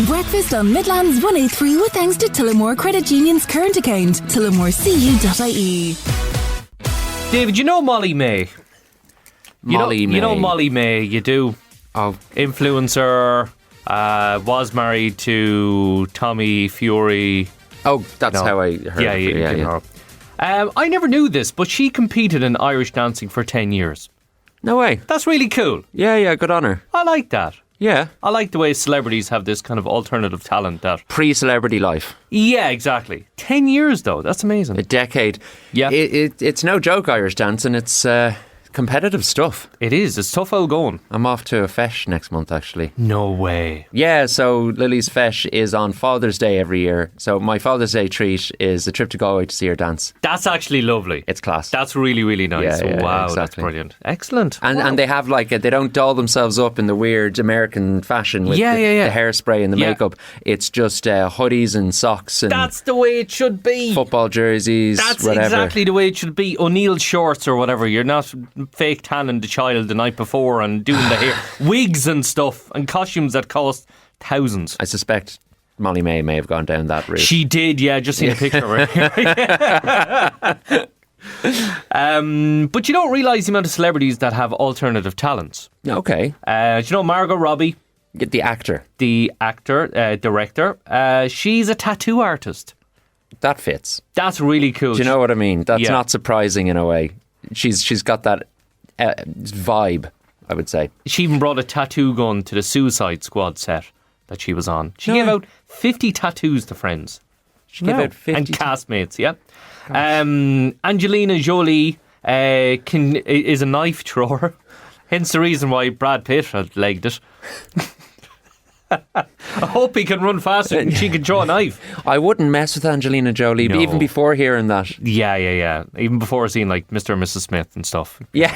Breakfast on Midlands 183 with thanks to Tullamore Credit Union's current account, tullamorecu.ie. David, you know Molly May? Molly May. You know Molly May, you do. Oh. Influencer, was married to Tommy Fury. Oh, that's how I heard it. Yeah. I never knew this, but she competed in Irish dancing for 10 years. No way. That's really cool. Yeah, good on her. I like that. Yeah. I like the way celebrities have this kind of alternative talent that... Pre-celebrity life. Yeah, exactly. 10 years, though. That's amazing. A decade. Yeah. It's no joke, Irish dancing. It's competitive stuff. It is. It's tough old going. I'm off to a fesh next month, actually. No way. Yeah, so Lily's fesh is on Father's Day every year. So my Father's Day treat is a trip to Galway to see her dance. That's actually lovely. It's class. That's really, really nice. Yeah, wow, exactly. That's brilliant. Excellent. And they have they don't doll themselves up in the weird American fashion with the hairspray and the makeup. It's just hoodies and socks and that's the way it should be. Football jerseys, that's whatever. Exactly the way it should be. O'Neill shorts or whatever. You're not fake tanning the child the night before and doing the hair. Wigs and stuff and costumes that cost thousands. I suspect Molly may have gone down that route. She did, yeah. Just seen a picture of her. But you don't realise the amount of celebrities that have alternative talents. Okay. Do you know Margot Robbie? The actor. Director. She's a tattoo artist. That fits. That's really cool. Do you know what I mean? That's not surprising in a way. She's got that vibe, I would say. She even brought a tattoo gun to the Suicide Squad set that she was on. She gave out 50 tattoos to friends. She gave out 50 and castmates, yeah. Angelina Jolie is a knife thrower. Hence the reason why Brad Pitt had legged it. I hope he can run faster and she can throw a knife. I wouldn't mess with Angelina Jolie, even before hearing that. Yeah. Even before seeing Mr. and Mrs. Smith and stuff. Yeah.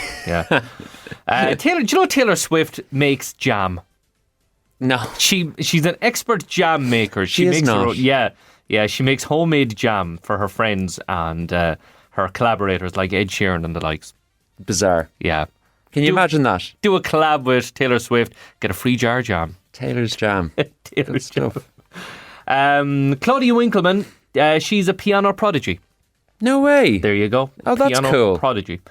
Taylor, do you know Taylor Swift makes jam? No. She's an expert jam maker. She makes her not. own, yeah, she makes homemade jam for her friends and her collaborators like Ed Sheeran and the likes. Bizarre. Yeah. Can you imagine that? Do a collab with Taylor Swift, get a free jar jam. Taylor's jam. Taylor's jam. Claudia Winkleman, she's a piano prodigy. No way. There you go. Oh, that's piano cool. Prodigy.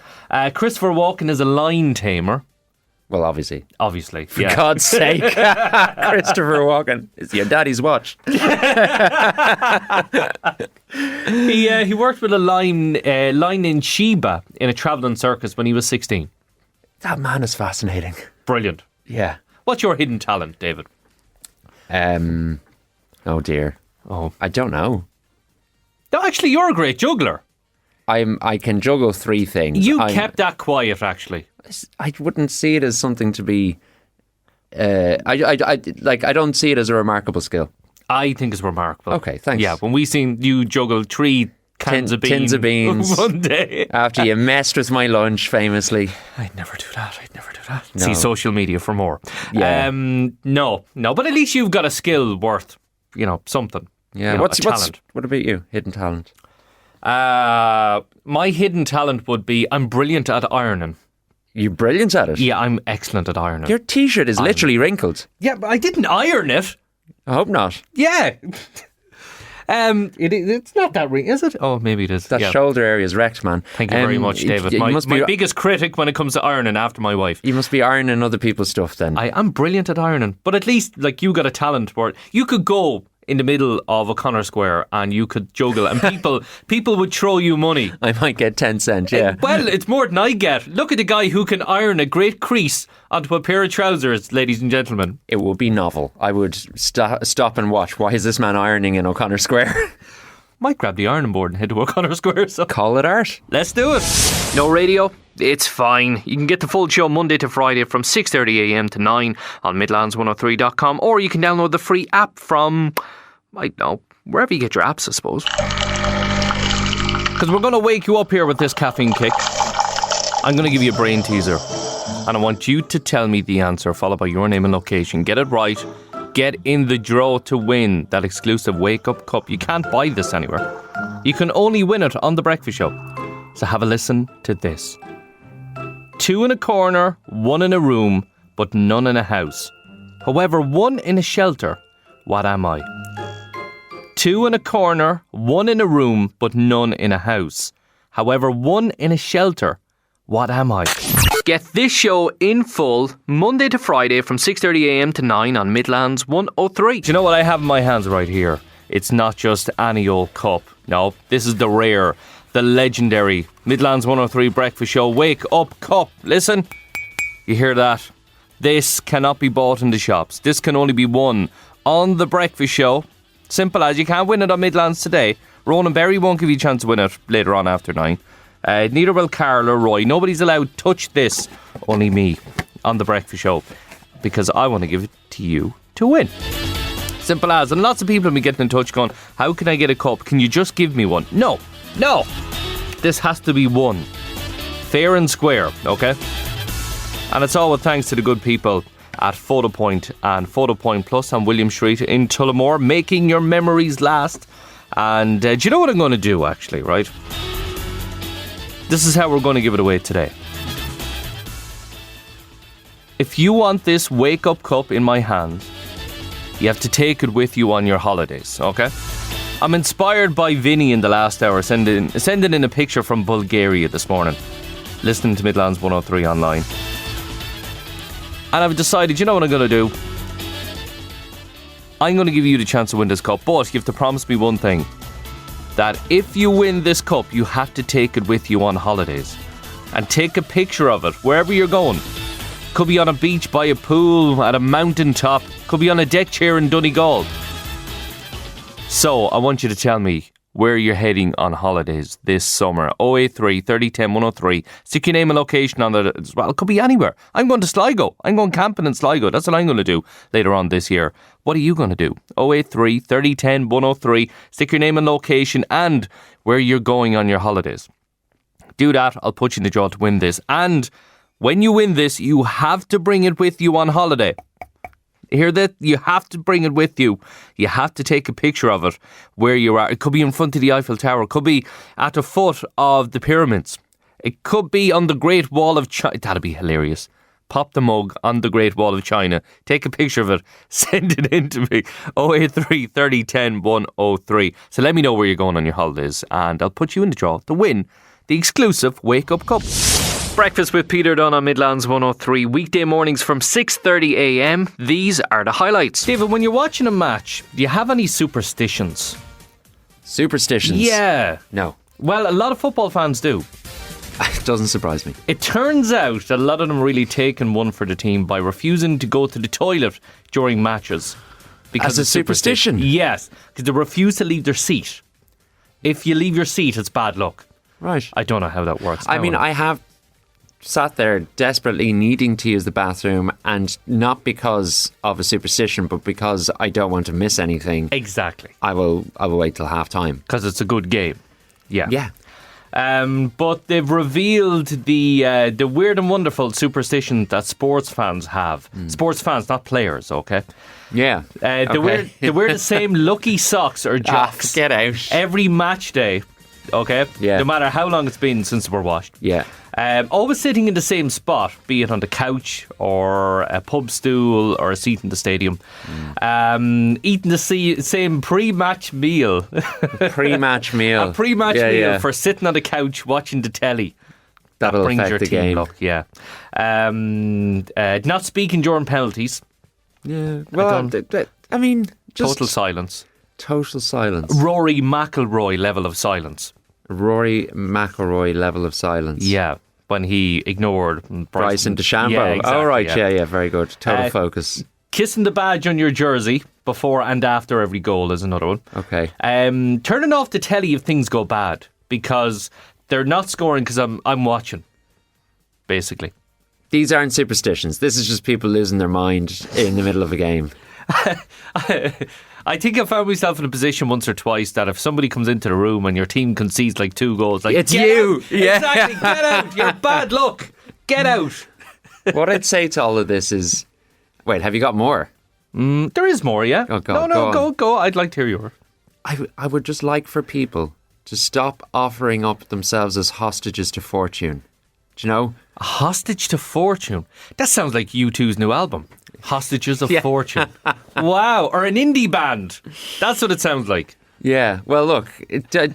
Christopher Walken is a lion tamer. Well, obviously. For God's sake. Christopher Walken. It's your daddy's watch. He worked with a lion named Sheba in a travelling circus when he was 16. That man is fascinating. Brilliant. Yeah. What's your hidden talent, David? Oh dear. Oh, I don't know. No, actually, you're a great juggler. I can juggle three things. You kept that quiet, actually. I wouldn't see it as something to be. I don't see it as a remarkable skill. I think it's remarkable. Okay, thanks. Yeah, when we seen you juggle 3 tins of beans one day after you messed with my lunch, famously. I'd never do that. No. See social media for more. Yeah. No, but at least you've got a skill worth, something. Yeah. What's talent? What about you? Hidden talent? My hidden talent would be I'm brilliant at ironing. You're brilliant at it? Yeah, I'm excellent at ironing. Your t-shirt is literally wrinkled. Yeah, but I didn't iron it. I hope not. Yeah. It's not that ring, is it? Oh, maybe it is. That shoulder area is wrecked, man. Thank you very much, David. My biggest critic when it comes to ironing after my wife. You must be ironing other people's stuff then. I'm brilliant at ironing, but at least you got a talent for it. You could go in the middle of O'Connor Square and you could juggle and people would throw you money. I might get 10 cents, yeah. Well, it's more than I get. Look at the guy who can iron a great crease onto a pair of trousers, ladies and gentlemen. It would be novel. I would stop and watch. Why is this man ironing in O'Connor Square? Might grab the ironing board and head to O'Connor Square. So. Call it art. Let's do it. No radio? It's fine. You can get the full show Monday to Friday from 6:30am to 9 on midlands103.com, or you can download the free app from, I don't know, wherever you get your apps, I suppose. Because we're going to wake you up here with this caffeine kick. I'm going to give you a brain teaser, and I want you to tell me the answer, followed by your name and location. Get it right. Get in the draw to win that exclusive Wake Up Cup. You can't buy this anywhere. You can only win it on The Breakfast Show. So have a listen to this. 2 in a corner, 1 in a room, but none in a house. However, 1 in a shelter, What am I? 2 in a corner, 1 in a room, but none in a house. However, 1 in a shelter. What am I? Get this show in full Monday to Friday from 6:30am to 9 on Midlands 103. Do you know what I have in my hands right here? It's not just any old cup. No, this is the rare, the legendary Midlands 103 Breakfast Show Wake Up Cup. Listen, you hear that? This cannot be bought in the shops. This can only be won on the Breakfast Show. Simple as. You can't win it on Midlands today. Ronan Berry won't give you a chance to win it later on after 9. Neither will Carl or Roy. Nobody's allowed to touch this. Only me on the Breakfast Show. Because I want to give it to you to win. Simple as. And lots of people have been getting in touch going, how can I get a cup? Can you just give me one? No. This has to be won. Fair and square, okay? And it's all with thanks to the good people at Photo Point and Photo Point Plus on William Street in Tullamore, making your memories last. And do you know what I'm going to do, actually, right? This is how we're going to give it away today. If you want this Wake Up Cup in my hand, you have to take it with you on your holidays, okay? I'm inspired by Vinny in the last hour, sending in a picture from Bulgaria this morning, listening to Midlands 103 online. And I've decided, you know what I'm going to do? I'm going to give you the chance to win this cup, but you have to promise me one thing. That if you win this cup, you have to take it with you on holidays. And take a picture of it, wherever you're going. Could be on a beach, by a pool, at a mountain top. Could be on a deck chair in Donegal. So, I want you to tell me where you're heading on holidays this summer. 083 30 10 103. Stick your name and location on it as well. It could be anywhere. I'm going to Sligo. I'm going camping in Sligo. That's what I'm going to do later on this year. What are you going to do? 083 30 10 103. Stick your name and location and where you're going on your holidays. Do that. I'll put you in the draw to win this. And when you win this, you have to bring it with you on holiday. Hear that? You have to bring it with you. You have to take a picture of it where you are. It could be in front of the Eiffel Tower. It could be at the foot of the pyramids. It could be on the Great Wall of China. That'd be hilarious. Pop the mug on the Great Wall of China. Take a picture of it. Send it in to me. 083 30 10 103. So let me know where you're going on your holidays and I'll put you in the draw to win the exclusive Wake Up Cup. Breakfast with Peter Dunne on Midlands 103. Weekday mornings from 6:30am. These are the highlights. David, when you're watching a match, do you have any superstitions? Superstitions? Yeah. No. Well, a lot of football fans do. It doesn't surprise me. It turns out that a lot of them really taken one for the team by refusing to go to the toilet during matches. Because of superstition? Yes, because they refuse to leave their seat. If you leave your seat, it's bad luck. Right. I don't know how that works. I mean, I have sat there desperately needing to use the bathroom, and not because of a superstition, but because I don't want to miss anything. Exactly. I will wait till half time. Because it's a good game. Yeah. Yeah. But they've revealed the weird and wonderful superstition that sports fans have. Sports fans, not players, okay? Yeah. They wear the same lucky socks or jocks get out. every match day, okay? Yeah. No matter how long it's been since we're washed. Yeah. Always sitting in the same spot, be it on the couch or a pub stool or a seat in the stadium. Eating the same pre-match meal. Pre-match meal. A pre-match meal for sitting on the couch watching the telly. That'll brings affect your the team game. luck, yeah. Not speaking during penalties. Yeah. Well, I mean, just Total silence. Total silence. Rory McIlroy level of silence. Rory McIlroy level of silence. Yeah. When he ignored Bryson DeChambeau. Yeah, exactly, oh, right. Yeah, very good. Total focus. Kissing the badge on your jersey before and after every goal is another one. Okay. Turning off the telly if things go bad because they're not scoring because I'm watching, basically. These aren't superstitions. This is just people losing their mind in the middle of a game. I think I found myself in a position once or twice that if somebody comes into the room and your team concedes like 2 goals, like, it's you. Out. Yeah. Exactly, get out. You're bad luck. Get out. What I'd say to all of this is, wait, have you got more? There is more, yeah. Oh, go. I'd like to hear yours. I would just like for people to stop offering up themselves as hostages to fortune. Do you know? A hostage to fortune? That sounds like U2's new album. Hostages of Fortune. Wow. Or an indie band. That's what it sounds like. Yeah. Well, look,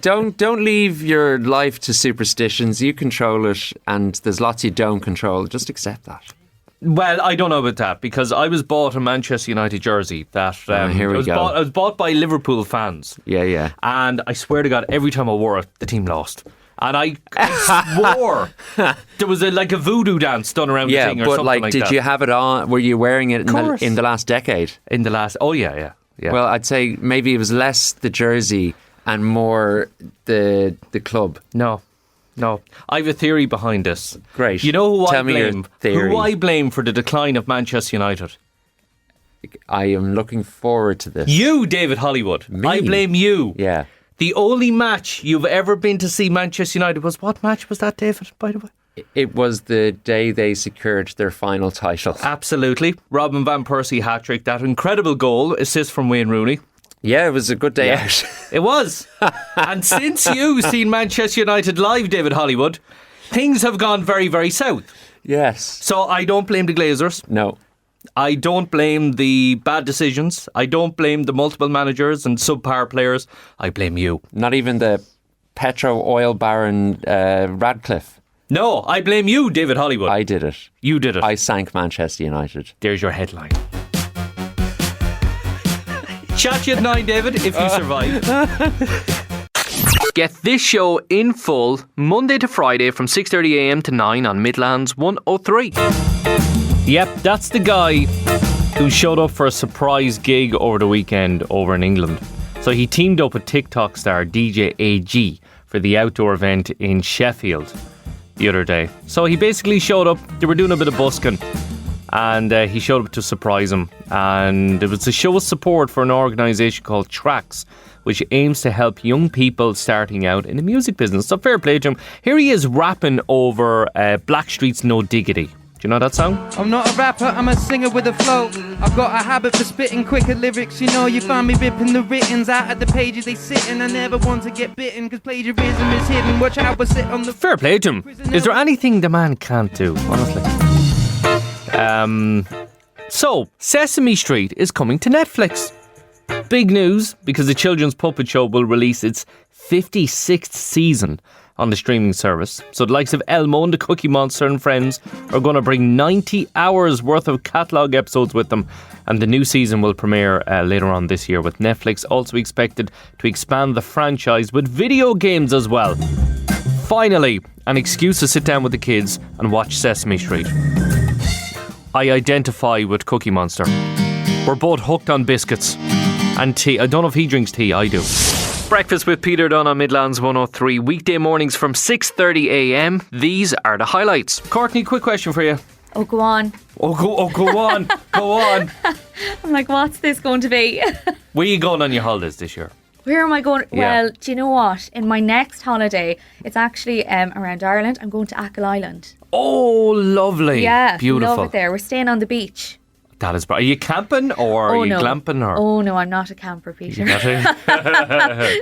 don't leave your life to superstitions. You control it, and there's lots you don't control. Just accept that. Well, I don't know about that, because I was bought a Manchester United jersey that here we go. I was bought by Liverpool fans. Yeah. And I swear to God, every time I wore it, the team lost. And I swore there was a voodoo dance done around the thing or something like that. Did you have it on? Were you wearing it in the last decade? In the last, oh yeah. Well, I'd say maybe it was less the jersey and more the club. No. I have a theory behind this. Great. You know who Tell I blame? me your theory. Who I blame for the decline of Manchester United? I am looking forward to this. You, David Hollywood. Me? I blame you. Yeah. The only match you've ever been to see Manchester United was, what match was that, David, by the way? It was the day they secured their final title. Absolutely. Robin Van Persie hat-trick, that incredible goal, assist from Wayne Rooney. Yeah, it was a good day out. It was. And since you've seen Manchester United live, David Hollywood, things have gone very, very south. Yes. So I don't blame the Glazers. No. I don't blame the bad decisions. I don't blame the multiple managers and subpar players. I blame you. Not even the petro oil baron Radcliffe. No, I blame you, David Hollywood. I did it. You did it. I sank Manchester United. There's your headline. Chat to you at 9, David, if you survive. Get this show in full Monday to Friday from 6:30am to 9 on Midlands 103. Yep, that's the guy who showed up for a surprise gig over the weekend over in England. So he teamed up with TikTok star DJ AG for the outdoor event in Sheffield the other day. So he basically showed up, they were doing a bit of busking, and he showed up to surprise him. And it was to show support for an organisation called Tracks, which aims to help young people starting out in the music business. So fair play to him. Here he is rapping over Blackstreet's No Diggity. Do you know that song? I'm not a rapper, I'm a singer with a flow. I've got a habit for spitting quicker lyrics. You know, you find me ripping the writtens out of the pages they sit in. I never want to get bitten, cause plagiarism is hidden. Watch out, we'll sit on the... Fair play to him. Is there anything the man can't do, honestly? So, Sesame Street is coming to Netflix. Big news, because the children's puppet show will release its 56th season on the streaming service. So the likes of Elmo and the Cookie Monster and Friends are going to bring 90 hours worth of catalogue episodes with them, and the new season will premiere later on this year, with Netflix also expected to expand the franchise with video games as well. Finally, an excuse to sit down with the kids and watch Sesame Street. I identify with Cookie Monster. We're both hooked on biscuits and tea. I don't know if he drinks tea, I do. Breakfast with Peter Dunne on Midlands 103, weekday mornings from 6:30am. These are the highlights. Courtney, quick question for you. Oh, go on. Go on. Go on. I'm like, what's this going to be? Where are you going on your holidays this year? Where am I going? Yeah. Well, do you know what? In my next holiday, it's actually around Ireland. I'm going to Achill Island. Oh, lovely. Yeah, beautiful. love it there. We're staying on the beach. That is. Are you camping or are you glamping? Or? Oh no, I'm not a camper, Peter.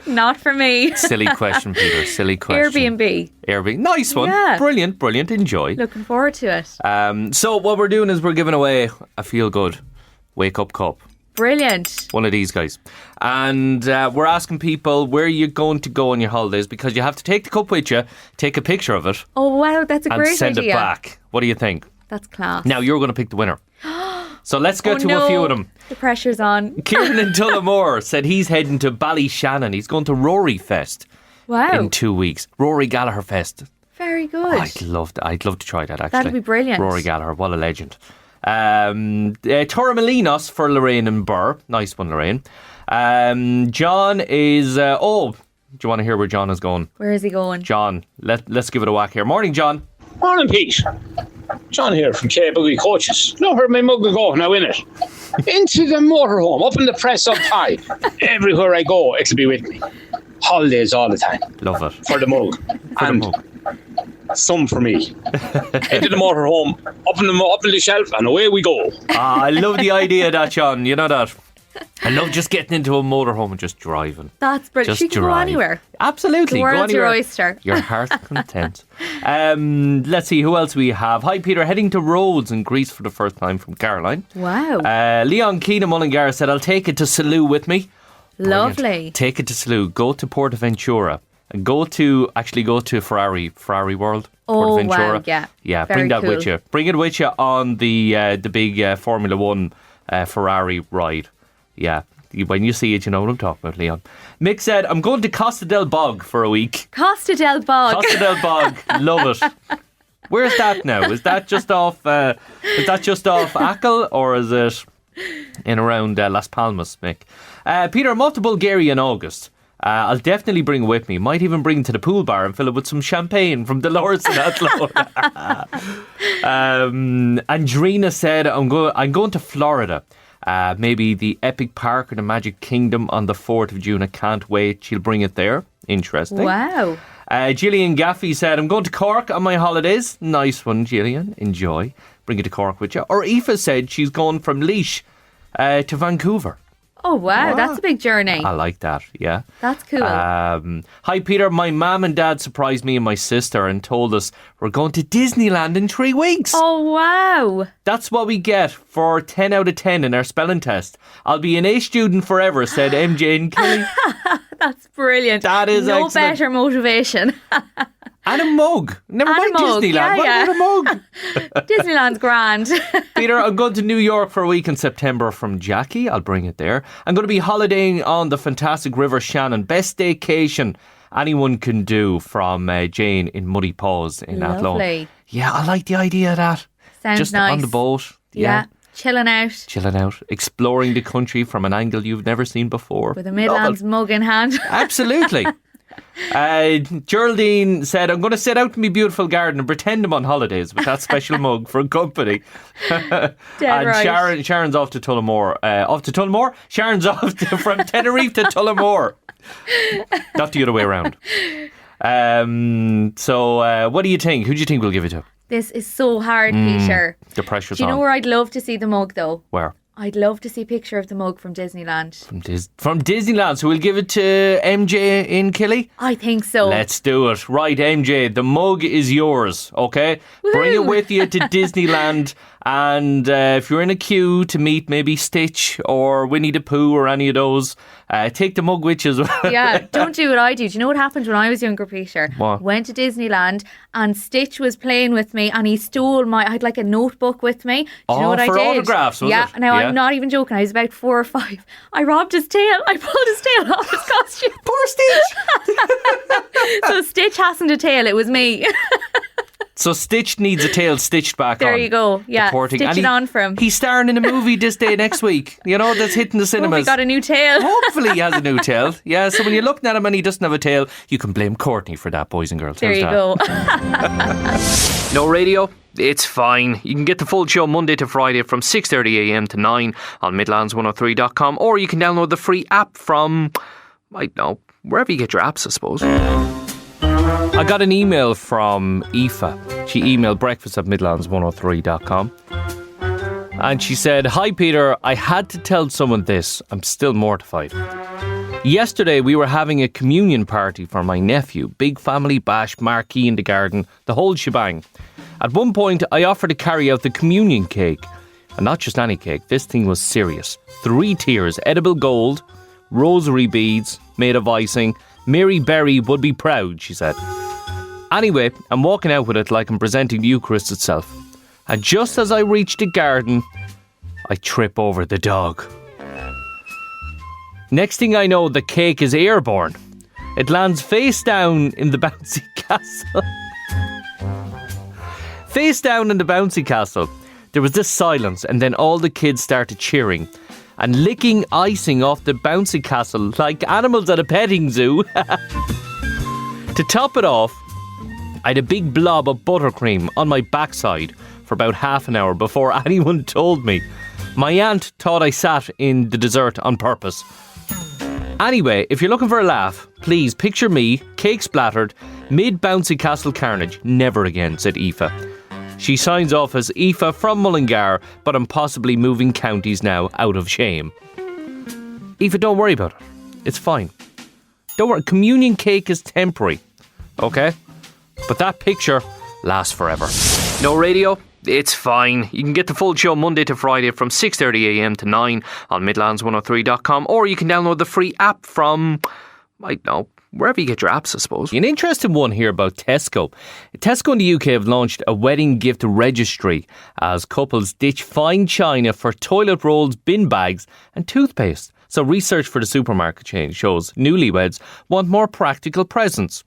Not for me. Silly question, Peter. Silly question. Airbnb. Nice one. Yeah. Brilliant. Enjoy. Looking forward to it. So what we're doing is we're giving away a feel good wake up cup. Brilliant. One of these guys. And we're asking people where you're going to go on your holidays, because you have to take the cup with you, take a picture of it. Oh wow, that's a great idea. And send it back. What do you think? That's class. Now you're going to pick the winner. So let's get to a few of them. The pressure's on. Kieran in Tullamore said he's heading to Ballyshannon. He's going to Rory Fest. Wow. In 2 weeks. Rory Gallagher Fest. Very good. I'd love to try that, actually. That'd be brilliant. Rory Gallagher, what a legend. Torremolinos for Lorraine and Burr. Nice one, Lorraine. John is... do you want to hear where John is going? Where is he going? John, let's give it a whack here. Morning, John. Morning, Pete. John here from K Boogie Coaches. Know where my mug will go now, innit? Into the motorhome, up in the press up high. Everywhere I go, it'll be with me. Holidays all the time. Love it. For the mug. Some for me. Into the motorhome, up in the shelf, and away we go. I love the idea of that, John. You know that. I love just getting into a motorhome and just driving. That's brilliant. She can go anywhere. Absolutely. The world's your oyster. Your heart's content. Let's see who else we have. Hi, Peter. Heading to Rhodes in Greece for the first time from Caroline. Wow. Leon Keane of Mullingar said, I'll take it to Salou with me. Brilliant. Lovely. Take it to Salou. Go to Portaventura. And go to Ferrari World. Oh, Portaventura. wow. Yeah. Yeah, Very bring that cool. with you. Bring it with you on the big Formula 1 Ferrari ride. Yeah. When you see it, you know what I'm talking about, Leon. Mick said, I'm going to Costa del Bog for a week. Costa del Bog. Costa del Bog. Love it. Where's that now? Is that just off Achill, or is it in around Las Palmas, Mick? Peter, I'm off to Bulgaria in August. I'll definitely bring it with me. Might even bring it to the pool bar and fill it with some champagne from Dolores and Athlone. Andrina said, I'm going to Florida. Maybe the Epic Park or the Magic Kingdom on the 4th of June. I can't wait. She'll bring it there. Interesting. Wow. Gillian Gaffey said, I'm going to Cork on my holidays. Nice one, Gillian. Enjoy. Bring it to Cork with you. Or Aoife said she's going from Laois to Vancouver. Oh, wow. That's a big journey. I like that, yeah. That's cool. Hi, Peter. My mum and dad surprised me and my sister and told us we're going to Disneyland in 3 weeks. Oh, wow. That's what we get for 10 out of 10 in our spelling test. I'll be an A student forever, said MJ and Kelly. That's brilliant. That is no excellent. better motivation. And a mug. Never mind mug. Disneyland. Yeah, What yeah. about a mug? Disneyland's grand. Peter, I'm going to New York for a week in September from Jackie. I'll bring it there. I'm going to be holidaying on the fantastic River Shannon. Best staycation anyone can do, from Jane in Muddy Paws in Athlone. Lovely. Yeah, I like the idea of that. Sounds Just nice. on the boat. Yeah. Chilling out. Exploring the country from an angle you've never seen before. With a Midlands mug in hand. Absolutely. Geraldine said, I'm going to sit out in my beautiful garden and pretend I'm on holidays with that special mug for company. Dead And right. Sharon's off to Tullamore. Sharon's off from Tenerife to Tullamore. Not the other way around. So what do you think? Who do you think we'll give it to? This is so hard, Peter. The pressure's Do you on. know where I'd love to see the mug, though? Where? I'd love to see a picture of the mug from Disneyland. From Disneyland. So we'll give it to MJ in Killy? I think so. Let's do it. Right, MJ, the mug is yours, okay? Bring it with you to Disneyland. And if you're in a queue to meet maybe Stitch or Winnie the Pooh or any of those, take the mug with you as well. Yeah, don't do what I do. Do you know what happened when I was younger, Peter? What? Went to Disneyland and Stitch was playing with me and he stole I had like a notebook with me. Do you know what I did? for autographs, was yeah, it? now Yeah. I'm not even joking. I was about 4 or 5. I robbed his tail. I pulled his tail off his costume. Poor Stitch! So Stitch hasn't a tail. It was me. So Stitch needs a tail stitched back There on. you go. Yeah, The poor thing. stitch And it on for him. He's starring in a movie this day next week. You know, that's hitting the Oh, cinemas. we got a new tail. Hopefully he has a new tail. Yeah, so when you're looking at him and he doesn't have a tail, you can blame Courtney for that, boys and girls. There How's you that? go. No radio? It's fine. You can get the full show Monday to Friday from 6:30am to 9 on Midlands103.com, or you can download the free app from, I don't know, wherever you get your apps, I suppose. I got an email from Aoife. She emailed breakfast@midlands103.com. And she said, Hi Peter, I had to tell someone this. I'm still mortified. Yesterday we were having a communion party for my nephew. Big family bash, marquee in the garden, the whole shebang. At one point I offered to carry out the communion cake. And not just any cake, this thing was serious. 3 tiers, edible gold, rosary beads made of icing. Mary Berry would be proud, she said. Anyway, I'm walking out with it like I'm presenting the Eucharist itself. And just as I reach the garden, I trip over the dog. Next thing I know, the cake is airborne. It lands face down in the bouncy castle. Face down in the bouncy castle. There was this silence, and then all the kids started cheering and licking icing off the bouncy castle like animals at a petting zoo. To top it off, I had a big blob of buttercream on my backside for about half an hour before anyone told me. My aunt thought I sat in the dessert on purpose. Anyway, if you're looking for a laugh, please picture me, cake splattered, mid-bouncy castle carnage. Never again, said Aoife. She signs off as Aoife from Mullingar, but I'm possibly moving counties now out of shame. Aoife, don't worry about it. It's fine. Don't worry. Communion cake is temporary. Okay? But that picture lasts forever. No radio? It's fine. You can get the full show Monday to Friday from 6:30am to 9 on Midlands103.com, or you can download the free app from, I don't know, wherever you get your apps, I suppose. An interesting one here about Tesco. Tesco in the UK have launched a wedding gift registry as couples ditch fine china for toilet rolls, bin bags and toothpaste. So research for the supermarket chain shows newlyweds want more practical presents.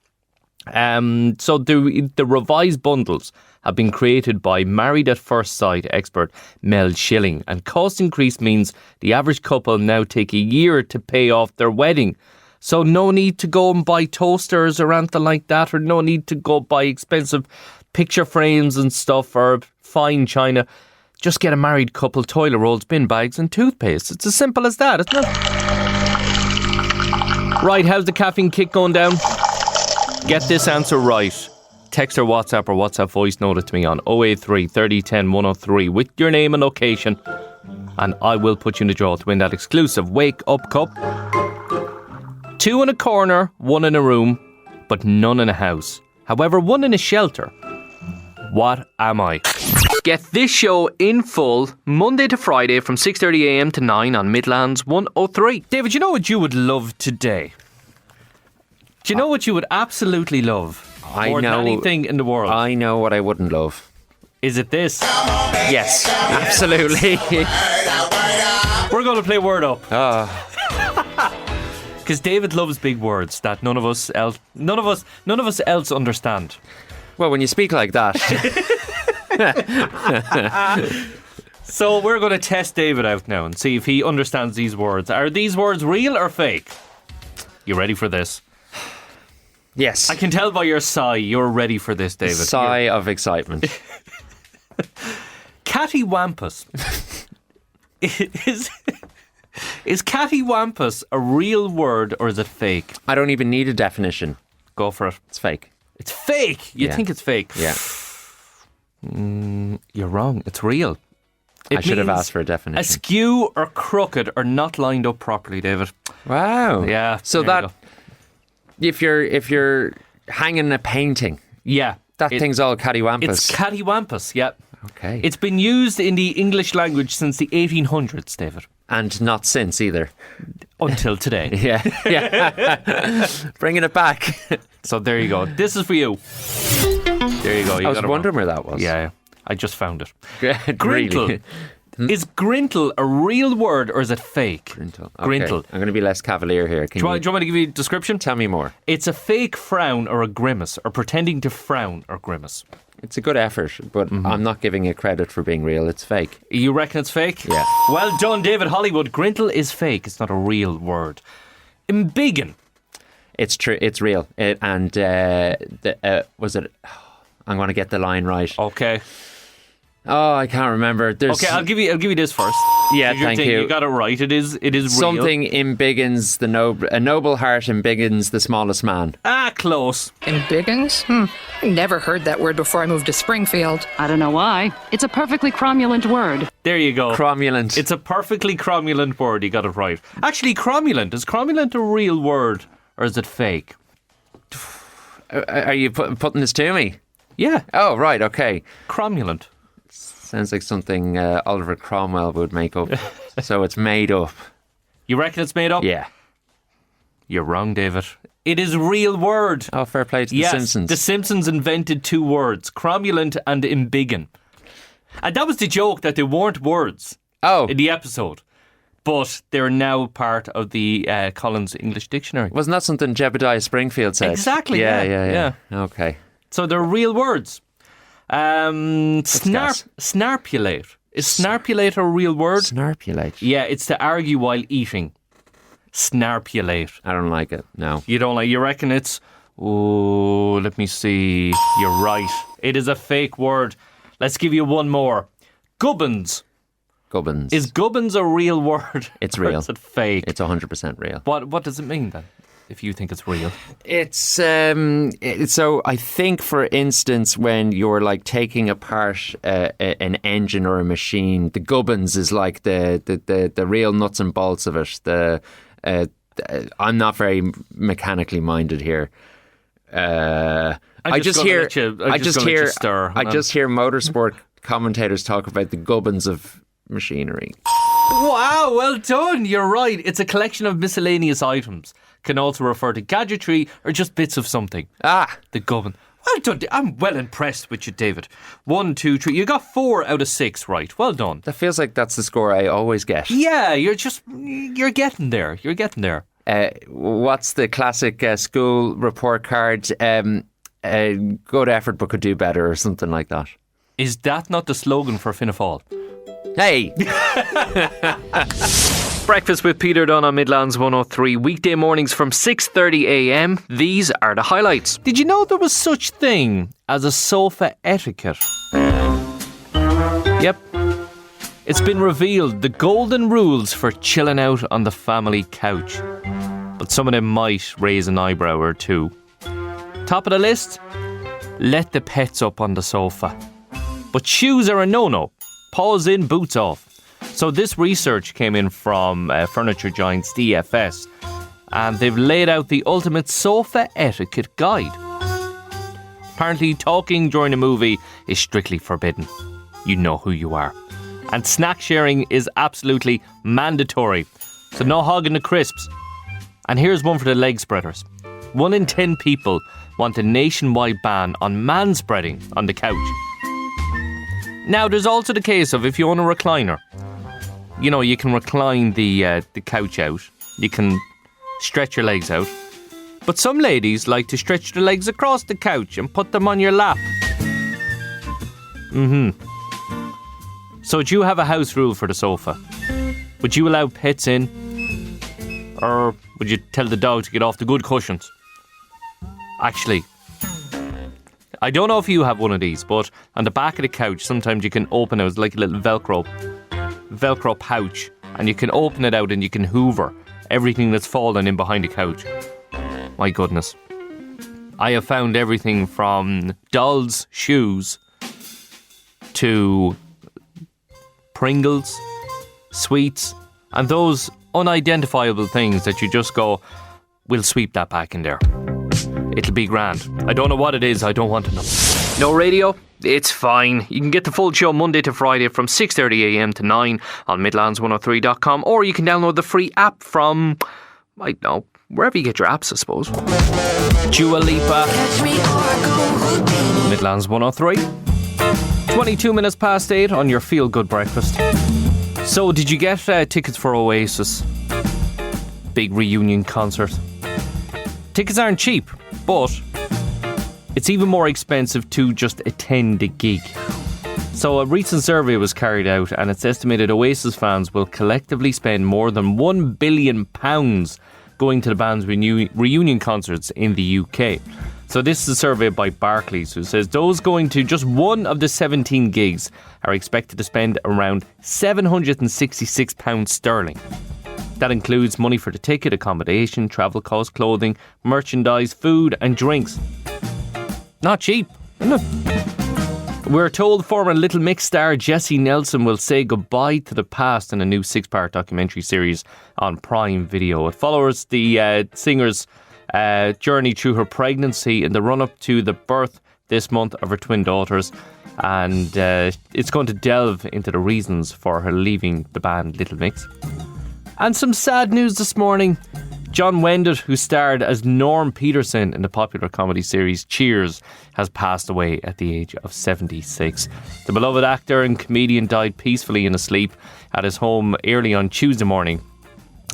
So the revised bundles have been created by Married at First Sight expert Mel Schilling, and cost increase means the average couple now take a year to pay off their wedding. So no need to go and buy toasters or anything like that, or no need to go buy expensive picture frames and stuff or fine china. Just get a married couple toilet rolls, bin bags and toothpaste. It's as simple as that, isn't it? Right, how's the caffeine kick going down? Get this answer right. Text or WhatsApp voice note it to me on 083 30 10 103 with your name and location, and I will put you in the draw to win that exclusive Wake Up Cup. 2 in a corner, 1 in a room, but none in a house. However, 1 in a shelter. What am I? Get this show in full Monday to Friday from 6:30am to 9 on Midlands 103. David, you know what you would love today? Do you know what you would absolutely love? More than anything in the world. I know what I wouldn't love. Is it this? Yes, absolutely. We're going to play Word Up. Because David loves big words that none of us else understand. Well, when you speak like that. So we're going to test David out now and see if he understands these words. Are these words real or fake? You ready for this? Yes. I can tell by your sigh you're ready for this, David. Sigh of excitement. Cattywampus. Is cattywampus a real word or is it fake? I don't even need a definition. Go for it. It's fake. It's fake? You think it's fake? Yeah. You're wrong. It's real. I should have asked for a definition. Askew or crooked or not lined up properly, David. Wow. Yeah. So that if you're hanging a painting, yeah, that thing's all cattywampus. It's cattywampus. Yeah. Okay. It's been used in the English language since the 1800s, David. And not since either. Until today. Yeah. Bringing it back. So there you go. This is for you. There you go. I was wondering where that was. Yeah. I just found it. Grintle. Really? Is grintle a real word or is it fake? Grintle. Okay. Grintle. I'm going to be less cavalier here. Do you want me to give you a description? Tell me more. It's a fake frown or a grimace, or pretending to frown or grimace. It's a good effort, but I'm not giving it credit for being real. It's fake. You reckon it's fake? Yeah. Well done, David Hollywood. Grintle is fake. It's not a real word. Embiggen. It's true. It's real. Was it? I'm going to get the line right. Okay. Oh, I can't remember. Okay, I'll give you this first. Yeah, thank you. You got it right. It is real. Something embiggens a noble heart embiggens the smallest man. Ah, close. Embiggens? I never heard that word before I moved to Springfield. I don't know why. It's a perfectly cromulent word. There you go. Cromulent. It's a perfectly cromulent word. You got it right. Actually, cromulent. Is cromulent a real word or is it fake? Are you putting this to me? Yeah. Oh, right. Okay. Cromulent. Sounds like something Oliver Cromwell would make up. So it's made up. You reckon it's made up? Yeah. You're wrong, David. It is a real word. Oh, fair play to The Simpsons. The Simpsons invented 2 words, cromulent and embiggen. And that was the joke, that they weren't words in the episode. But they're now part of the Collins English Dictionary. Wasn't that something Jebediah Springfield said? Exactly, yeah. Okay. So they're real words. Snarpulate. Is snarpulate a real word? Snarpulate? Yeah, it's to argue while eating. Snarpulate. I don't like it, no. You don't like it? You reckon it's... Oh, let me see. You're right. It is a fake word. Let's give you one more. Gubbins. Gubbins. Is gubbins a real word? It's real. Or is it fake? It's 100% real. What does it mean then, if you think it's real? It's so I think, for instance, when you're like taking apart an engine or a machine, the gubbins is like the real nuts and bolts of it. I'm not very mechanically minded here. I just hear motorsport commentators talk about the gubbins of machinery. Wow, well done. You're right. It's a collection of miscellaneous items. Can also refer to gadgetry or just bits of something. The gubbin. Well done. I'm well impressed with you, David. 1, 2, 3. You got 4 out of 6 right. Well done. That feels like that's the score I always get. Yeah, you're getting there. You're getting there. What's the classic school report card? Good effort but could do better or something like that. Is that not the slogan for Fianna Fáil? Hey! Breakfast with Peter Dunne on Midlands 103. Weekday mornings from 6:30am. These are the highlights. Did you know there was such thing as a sofa etiquette? Yep. It's been revealed the golden rules for chilling out on the family couch. But some of them might raise an eyebrow or two. Top of the list? Let the pets up on the sofa. But shoes are a no-no. Paws in, boots off. So this research came in from furniture giants DFS, and they've laid out the ultimate sofa etiquette guide. Apparently talking during a movie is strictly forbidden. You know who you are. And snack sharing is absolutely mandatory. So no hogging the crisps. And here's one for the leg spreaders. 1 in 10 people want a nationwide ban on manspreading on the couch. Now, there's also the case of if you own a recliner, you know, you can recline the couch out. You can stretch your legs out. But some ladies like to stretch their legs across the couch and put them on your lap. So do you have a house rule for the sofa? Would you allow pets in? Or would you tell the dog to get off the good cushions? Actually, I don't know if you have one of these, but on the back of the couch, sometimes you can open it. It's like a little Velcro pouch. And you can open it out and you can hoover everything that's fallen in behind the couch. My goodness. I have found everything from dolls' shoes to Pringles, sweets, and those unidentifiable things that you just go, we'll sweep that back in there. It'll be grand. I don't know what it is. I don't want to know. No radio? It's fine. You can get the full show Monday to Friday from 6:30am to 9 on midlands103.com, or you can download the free app from, I don't know, wherever you get your apps, I suppose. Dua Lipa. Midlands 103. 22 minutes past 8 on your Feel Good breakfast. So, did you get tickets for Oasis? Big reunion concert. Tickets aren't cheap, but it's even more expensive to just attend the gig. So a recent survey was carried out, and it's estimated Oasis fans will collectively spend more than £1 billion going to the band's reunion concerts in the UK. So this is a survey by Barclays, who says those going to just one of the 17 gigs are expected to spend around £766 sterling. That includes money for the ticket, accommodation, travel costs, clothing, merchandise, food and drinks. Not cheap, isn't it? We're told former Little Mix star Jessie Nelson will say goodbye to the past in a new 6-part documentary series on Prime Video. It follows the singer's journey through her pregnancy in the run-up to the birth this month of her twin daughters, and it's going to delve into the reasons for her leaving the band Little Mix. And some sad news this morning. John Wendell, who starred as Norm Peterson in the popular comedy series Cheers, has passed away at the age of 76. The beloved actor and comedian died peacefully in his sleep at his home early on Tuesday morning.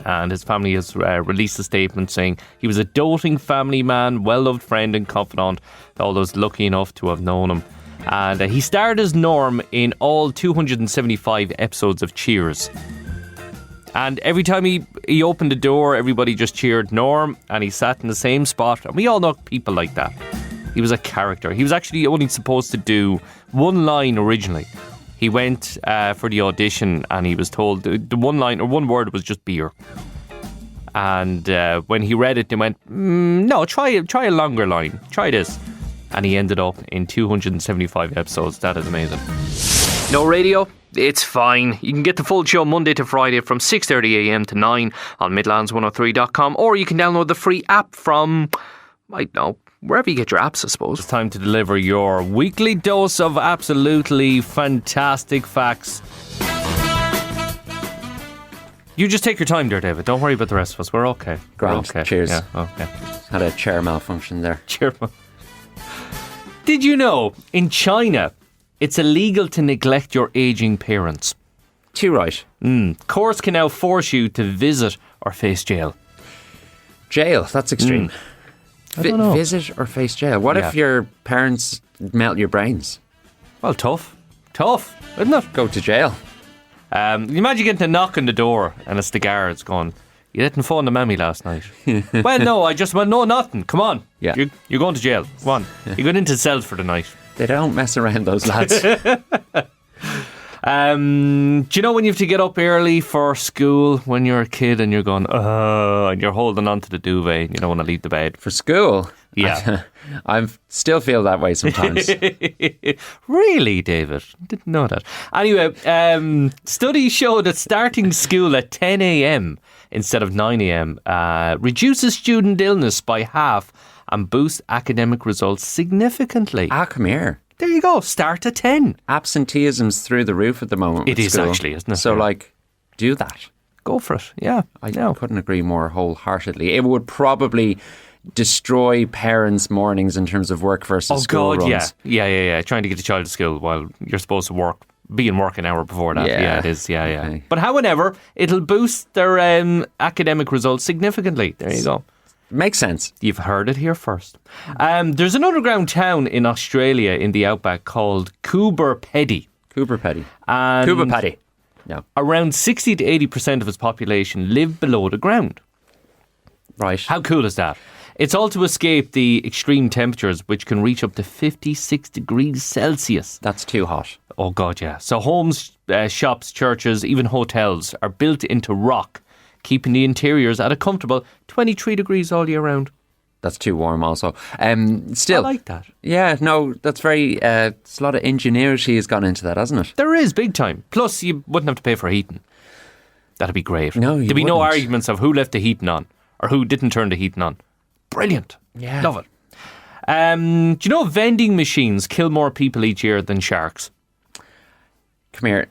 And his family has released a statement saying he was a doting family man, well-loved friend and confidant to all those lucky enough to have known him. And he starred as Norm in all 275 episodes of Cheers. And every time he opened the door, everybody just cheered Norm, and he sat in the same spot. And we all know people like that. He was a character. He was actually only supposed to do one line originally. He went for the audition, and he was told the one line or one word was just beer. And when he read it, they went, no, try a longer line. Try this. And he ended up in 275 episodes. That is amazing. No radio? It's fine. You can get the full show Monday to Friday from 6:30am to 9 on midlands103.com, or you can download the free app from, I don't know, wherever you get your apps, I suppose. It's time to deliver your weekly dose of absolutely fantastic facts. You just take your time there, David. Don't worry about the rest of us. We're okay. Grand. We're okay. Cheers. Yeah, okay. Had a chair malfunction there. Did you know in China it's illegal to neglect your ageing parents? Too right. Courts can now force you to visit or face jail. Jail, that's extreme. I don't know. Visit or face jail? What if your parents melt your brains? Well, tough, isn't it? Go to jail. Imagine getting a knock on the door and it's the guards going, "You didn't phone the mammy last night." Well, no, I just went, "No, nothing. Come on. Yeah. You're going to jail. Come on. You're going into cells for the night." They don't mess around, those lads. Do you know when you have to get up early for school when you're a kid and you're going, and you're holding on to the duvet and you don't want to leave the bed? For school? Yeah. I still feel that way sometimes. Really, David? Didn't know that. Anyway, studies show that starting school at 10 a.m. instead of 9 a.m. Reduces student illness by half and boosts academic results significantly. Come here. There you go. Start at 10. Absenteeism's through the roof at the moment. It is school. actually, isn't it? So, do that. Go for it. Yeah. I couldn't agree more wholeheartedly. It would probably destroy parents' mornings in terms of work versus school runs. Yeah. Trying to get the child to school while you're supposed to be in work an hour before that. Yeah, it is. Yeah. Okay. But however, it'll boost their academic results significantly. There you go. Makes sense. You've heard it here first. There's an underground town in Australia in the outback called Coober Pedy. No. Around 60 to 80% of its population live below the ground. Right. How cool is that? It's all to escape the extreme temperatures, which can reach up to 56 degrees Celsius. That's too hot. Oh, God, yeah. So homes, shops, churches, even hotels are built into rock, keeping the interiors at a comfortable 23 degrees all year round. That's too warm also. Still. I like that. Yeah, no, that's very... it's a lot of ingenuity has gone into that, hasn't it? There is, big time. Plus, you wouldn't have to pay for heating. That'd be great. No, There'd be no wouldn't. arguments of who left the heating on or who didn't turn the heating on. Brilliant. Yeah. Love it. Do you know vending machines kill more people each year than sharks? Come here.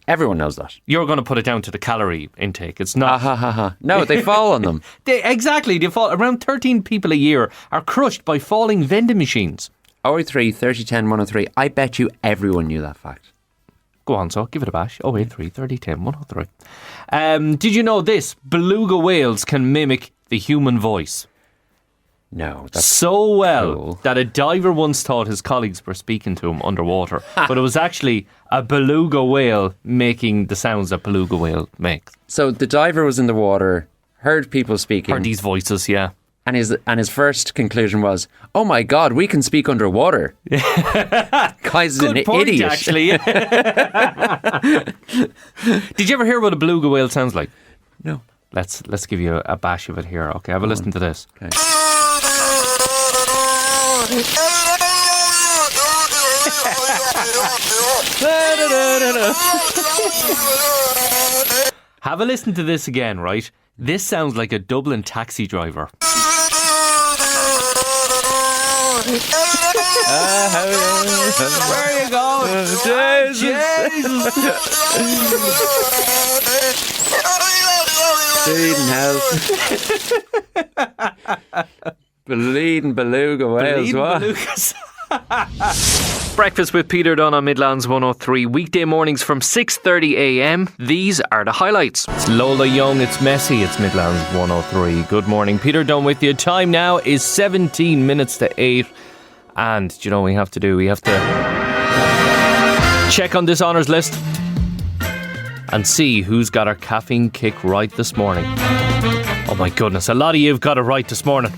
Everyone knows that. You're going to put it down to the calorie intake. It's not. No, they fall on them. They fall. Around 13 people a year are crushed by falling vending machines. 083 3010 103. I bet you everyone knew that fact. Go on, so give it a bash. 083 3010 103. Did you know this? Beluga whales can mimic the human voice. No, that's so well cool. that a diver once thought his colleagues were speaking to him underwater, but it was actually a beluga whale making the sounds that beluga whale makes. So the diver was in the water, heard people speaking. Heard these voices, yeah. And his first conclusion was, "Oh my God, we can speak underwater." Guy's Good an point, idiot. actually. Did you ever hear what a beluga whale sounds like? No. Let's give you a bash of it here. Okay, have a listen to this. Okay. Have a listen to this again, right? This sounds like a Dublin taxi driver. Where are you going? Jesus! Bleeding beluga whales, what? Belugas. Breakfast with Peter Dunne on Midlands 103. Weekday mornings from 6:30am. These are the highlights. It's Lola Young, it's Messy, it's Midlands 103. Good morning, Peter Dunne with you. Time now is 17 minutes to 8. And do you know what we have to do? We have to check on this honours list and see who's got our caffeine kick right this morning. Oh my goodness, a lot of you have got it right this morning.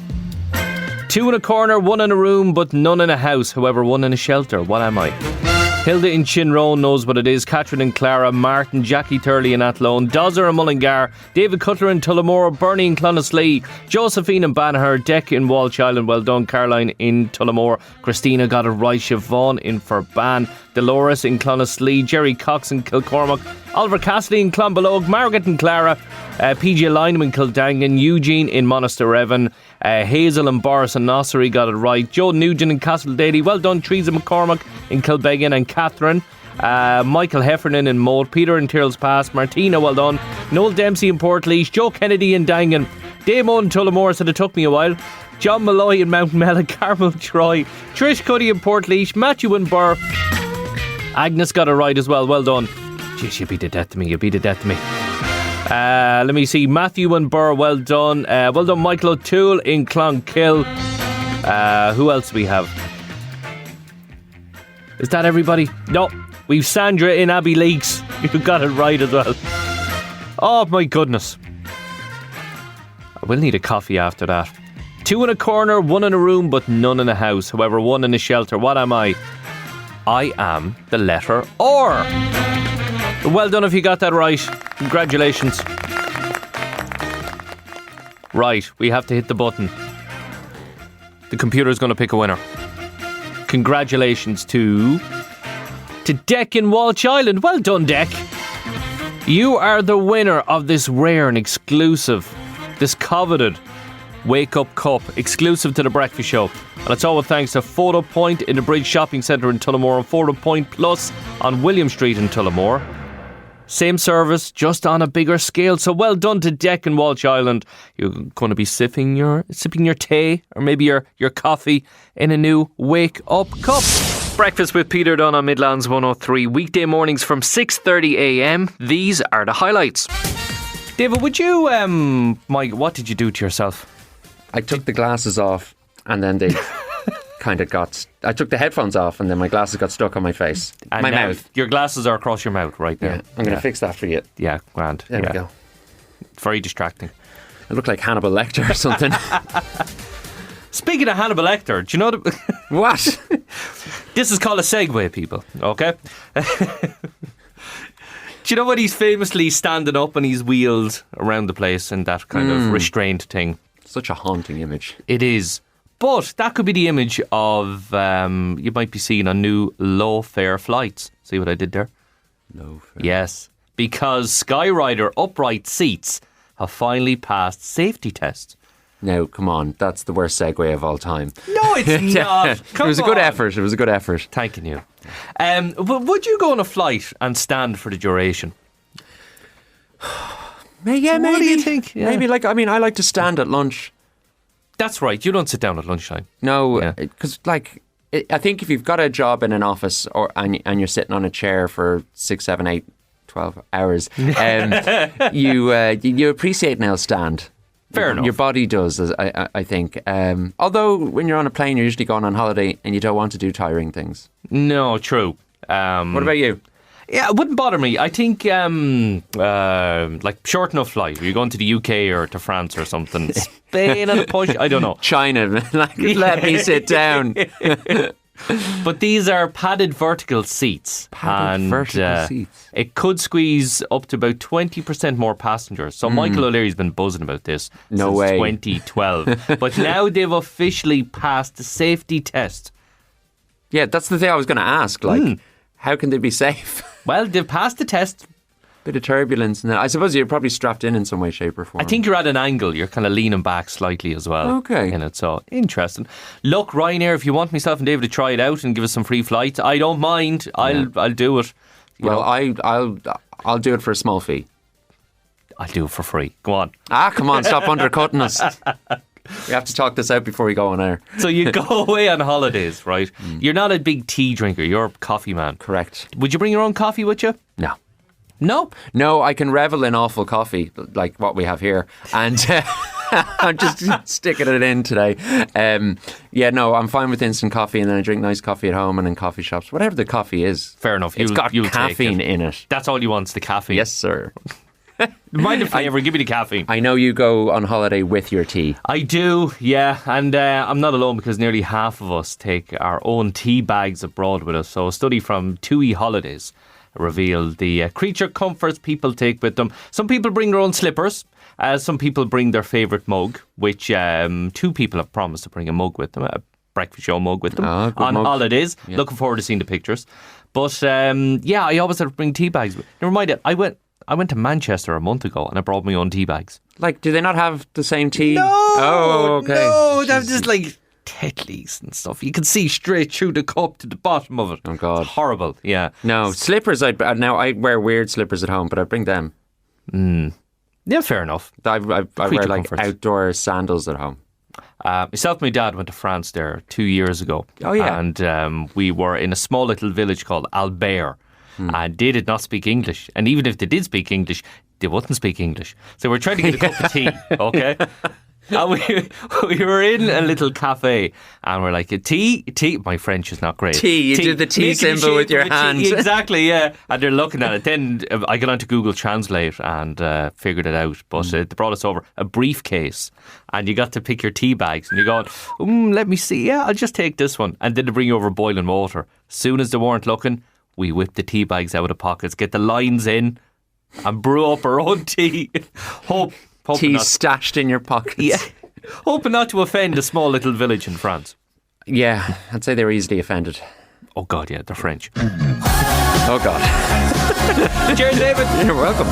2 in a corner, 1 in a room, but none in a house. However, 1 in a shelter. What am I? Hilda in Chinrone knows what it is. Catherine and Clara, Martin, Jackie Turley in Athlone, Dozzer in Mullingar, David Cutler in Tullamore, Bernie in Clonaslee, Josephine in Banagher, Deck in Walsh Island, well done. Caroline in Tullamore, Christina got it right, Siobhan in Furban, Dolores in Clonaslee, Jerry Cox in Kilcormac, Oliver Cassidy in Clonbelogue, Margaret and Clara, PJ Lynham in Kildangan, Eugene in Monasterevin, Hazel and Boris and Nossery got it right, Joe Nugent in Castledaly, well done. Teresa McCormack in Kilbeggan and Catherine, Michael Heffernan in Mold, Peter in Tyrrell's Pass, Martina, well done. Noel Dempsey in Portlaoise, Joe Kennedy in Dangan, Damo in Tullamore, said it took me a while, John Malloy in Mount Mellick, Carmel Troy, Trish Cuddy in Portlaoise, Matthew in Burr, Agnes got it right as well, well done. Jeez, you beat the death to me, let me see, Matthew and Burr, well done. Well done, Michael O'Toole in Clonkill. Who else do we have? Is that everybody? No, we've Sandra in Abbey Lakes. You got it right as well. Oh my goodness, I will need a coffee after that. 2 in a corner, 1 in a room, but none in a house. However, 1 in a shelter. What am I? I am the letter R. Well done if you got that right. Congratulations. Right, we have to hit the button. The computer's going to pick a winner. Congratulations to Deck in Walsh Island. Well done, Deck. You are the winner of this rare and exclusive, this coveted Wake Up Cup, exclusive to the Breakfast Show. And it's all with thanks to Photo Point in the Bridge Shopping Centre in Tullamore and Photo Point Plus on William Street in Tullamore. Same service, just on a bigger scale. So well done to Deck in Walsh Island. You're going to be sipping your tea or maybe your coffee in a new Wake Up Cup. Breakfast with Peter Dunne on Midlands 103. Weekday mornings from 6:30 a.m. These are the highlights. David, would you, Mike, what did you do to yourself? I took the glasses off and then they kind of I took the headphones off and then my glasses got stuck on my face. And my mouth. Your glasses are across your mouth right now. Yeah, I'm going to fix that for you. Yeah, grand. There we go. Very distracting. I look like Hannibal Lecter or something. Speaking of Hannibal Lecter, do you know what? This is called a segue, people, okay? Do you know when he's famously standing up and he's wheeled around the place in that kind of restrained thing? Such a haunting image. It is. But that could be the image of you might be seeing on new low-fare flights. See what I did there? Low-fare. Yes. Because Skyrider upright seats have finally passed safety tests. No, come on. That's the worst segue of all time. No, it's not. It was a good effort. It was a good effort. Thanking you. Would you go on a flight and stand for the duration? Yeah, maybe. What do you think? Yeah. Maybe, I like to stand at lunch. That's right. You don't sit down at lunchtime. No, because I think if you've got a job in an office and you're sitting on a chair for 6, 7, 8, 12 hours, you appreciate now stand. Fair enough. Your body does, I think. Although when you're on a plane, you're usually going on holiday and you don't want to do tiring things. No, true. What about you? Yeah, it wouldn't bother me. I think like short enough flight. You're going to the UK or to France or something. Spain and a push. I don't know. China, let me sit down. But these are padded vertical seats. Padded vertical seats. It could squeeze up to about 20% more passengers. So Michael O'Leary's been buzzing about this since 2012. But now they've officially passed the safety test. Yeah, that's the thing I was going to ask. How can they be safe? Well, they've passed the test. Bit of turbulence. I suppose you're probably strapped in some way, shape or form. I think you're at an angle. You're kind of leaning back slightly as well. Okay. In it, so interesting. Look, Ryanair, if you want myself and David to try it out and give us some free flights, I don't mind. I'll do it. I'll do it for a small fee. I'll do it for free. Go on. Come on, stop undercutting us. We have to talk this out before we go on air. So you go away on holidays, right? You're not a big tea drinker. You're a coffee man. Correct. Would you bring your own coffee with you? No. No? No, I can revel in awful coffee, like what we have here. And I'm just sticking it in today. I'm fine with instant coffee, and then I drink nice coffee at home and in coffee shops. Whatever the coffee is. Fair enough. It's got caffeine in it. That's all you want, is the caffeine. Yes, sir. Mind the flavour, give me the caffeine. I know you go on holiday with your tea. I do, yeah, and I'm not alone because nearly half of us take our own tea bags abroad with us. So a study from TUI Holidays revealed the creature comforts people take with them. Some people bring their own slippers. Some people bring their favourite mug, which 2 people have promised to bring a mug with them, a breakfast show mug with them on holidays. Yeah. Looking forward to seeing the pictures. But I always have to bring tea bags. Never mind it. I went to Manchester a month ago and I brought my own tea bags. Like, do they not have the same tea? No. Oh, okay. No, they're just like Tetley's and stuff. You can see straight through the cup to the bottom of it. Oh God, it's horrible. Yeah. No slippers. I wear weird slippers at home, but I bring them. Yeah, fair enough. I wear like comforts. outdoor sandals at home. Myself and my dad went to France there 2 years ago. Oh, yeah. And we were in a small little village called Albert. And they did not speak English. And even if they did speak English, they wouldn't speak English. So we're trying to get a cup of tea, okay? And we were in a little cafe and we're like, tea. My French is not great. You do the tea symbol with your hand. Exactly, yeah. And they're looking at it. Then I got onto Google Translate and figured it out. But they brought us over a briefcase and you got to pick your tea bags. And you're going, let me see. Yeah, I'll just take this one. And then they bring you over boiling water. As soon as they weren't looking, we whipped the tea bags out of the pockets, get the lines in and brew up our own tea. Tea stashed in your pockets. Yeah. Hoping not to offend a small little village in France. Yeah, I'd say they were easily offended. Oh God, yeah, they're French. Oh God. Cheers, David. You're welcome.